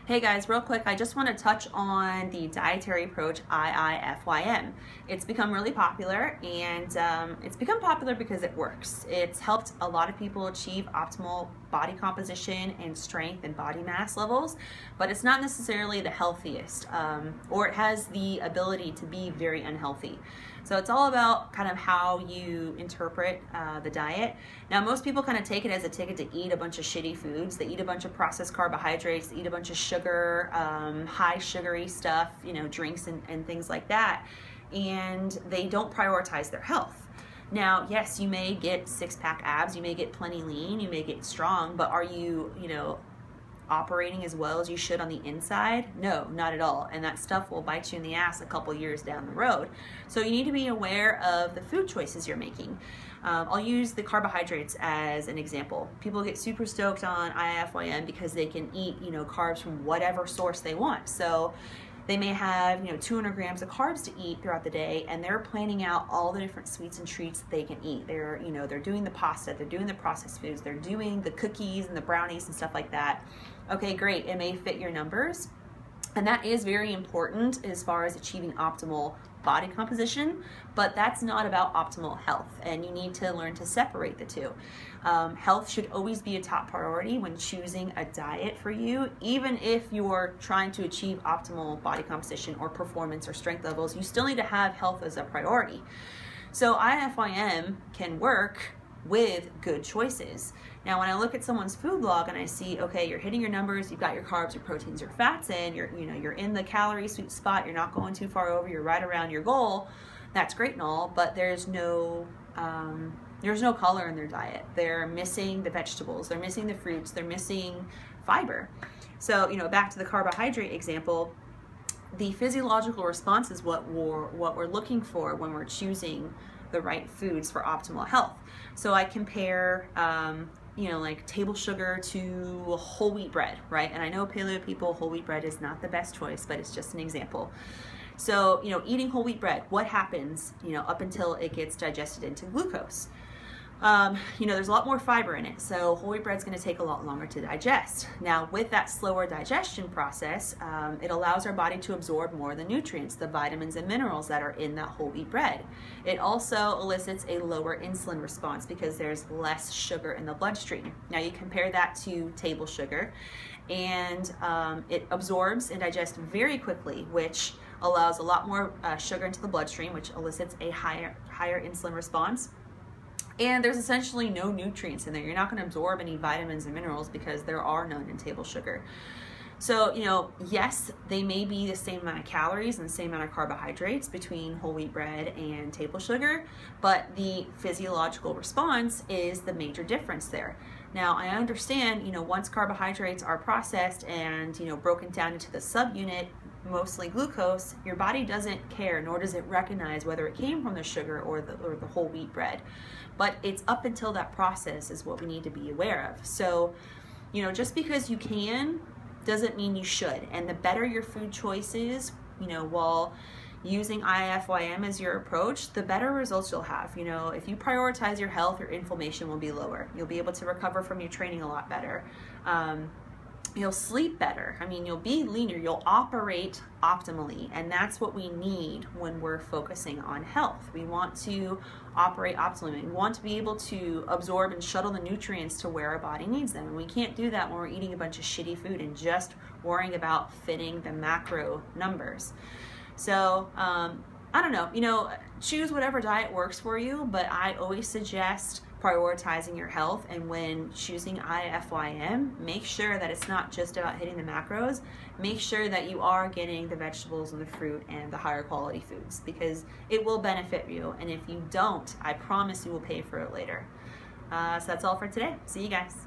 Hey guys, real quick, I just want to touch on the dietary approach IIFYM. It's become really popular, and it's become popular because it works. It's helped a lot of people achieve optimal body composition and strength and body mass levels, but it's not necessarily the healthiest, or it has the ability to be very unhealthy. So it's all about kind of how you interpret the diet. Now, most people kind of take it as a ticket to eat a bunch of shitty foods. They eat a bunch of processed carbohydrates, they eat a bunch of sugar, high sugary stuff, drinks and things like that. And they don't prioritize their health. Now, yes, you may get six-pack abs, you may get plenty lean, you may get strong, but are you, operating as well as you should on the inside? No, not at all. And that stuff will bite you in the ass a couple years down the road. So you need to be aware of the food choices you're making. I'll use the carbohydrates as an example. People get super stoked on IIFYM because they can eat, carbs from whatever source they want. So they may have, 200 grams of carbs to eat throughout the day, and they're planning out all the different sweets and treats that they can eat. They're, they're doing the pasta, they're doing the processed foods, they're doing the cookies and the brownies and stuff like that. Okay, great, it may fit your numbers. And that is very important as far as achieving optimal body composition, but that's not about optimal health, and you need to learn to separate the two. Health should always be a top priority when choosing a diet for you. Even if you're trying to achieve optimal body composition or performance or strength levels, you still need to have health as a priority. So IIFYM can work with good choices. Now, when I look at someone's food log and I see, okay, you're hitting your numbers, you've got your carbs, your proteins, your fats in, you're in the calorie sweet spot, you're not going too far over, you're right around your goal, that's great and all, but there's no color in their diet. They're missing the vegetables, they're missing the fruits, they're missing fiber. So, back to the carbohydrate example, the physiological response is what we're looking for when we're choosing the right foods for optimal health. So I compare, like table sugar to whole wheat bread, right? And I know paleo people, whole wheat bread is not the best choice, but it's just an example. So, eating whole wheat bread, what happens, up until it gets digested into glucose? There's a lot more fiber in it, so whole wheat bread is going to take a lot longer to digest. Now, with that slower digestion process, it allows our body to absorb more of the nutrients, the vitamins and minerals that are in that whole wheat bread. It also elicits a lower insulin response because there's less sugar in the bloodstream. Now, you compare that to table sugar, and it absorbs and digests very quickly, which allows a lot more sugar into the bloodstream, which elicits a higher insulin response. And there's essentially no nutrients in there. You're not going to absorb any vitamins and minerals because there are none in table sugar. So, yes, they may be the same amount of calories and the same amount of carbohydrates between whole wheat bread and table sugar, but the physiological response is the major difference there. Now, I understand, once carbohydrates are processed and, broken down into the subunit, mostly glucose, your body doesn't care, nor does it recognize whether it came from the sugar or the whole wheat bread. But it's up until that process is what we need to be aware of. So, just because you can doesn't mean you should. And the better your food choices, while using IIFYM as your approach, the better results you'll have. If you prioritize your health, your inflammation will be lower. You'll be able to recover from your training a lot better. You'll sleep better. You'll be leaner. You'll operate optimally. And that's what we need when we're focusing on health. We want to operate optimally. We want to be able to absorb and shuttle the nutrients to where our body needs them. And we can't do that when we're eating a bunch of shitty food and just worrying about fitting the macro numbers. So, I don't know, choose whatever diet works for you, but I always suggest prioritizing your health, and when choosing IIFYM, make sure that it's not just about hitting the macros. Make sure that you are getting the vegetables and the fruit and the higher quality foods, because it will benefit you, and if you don't, I promise you will pay for it later. So that's all for today. See you guys.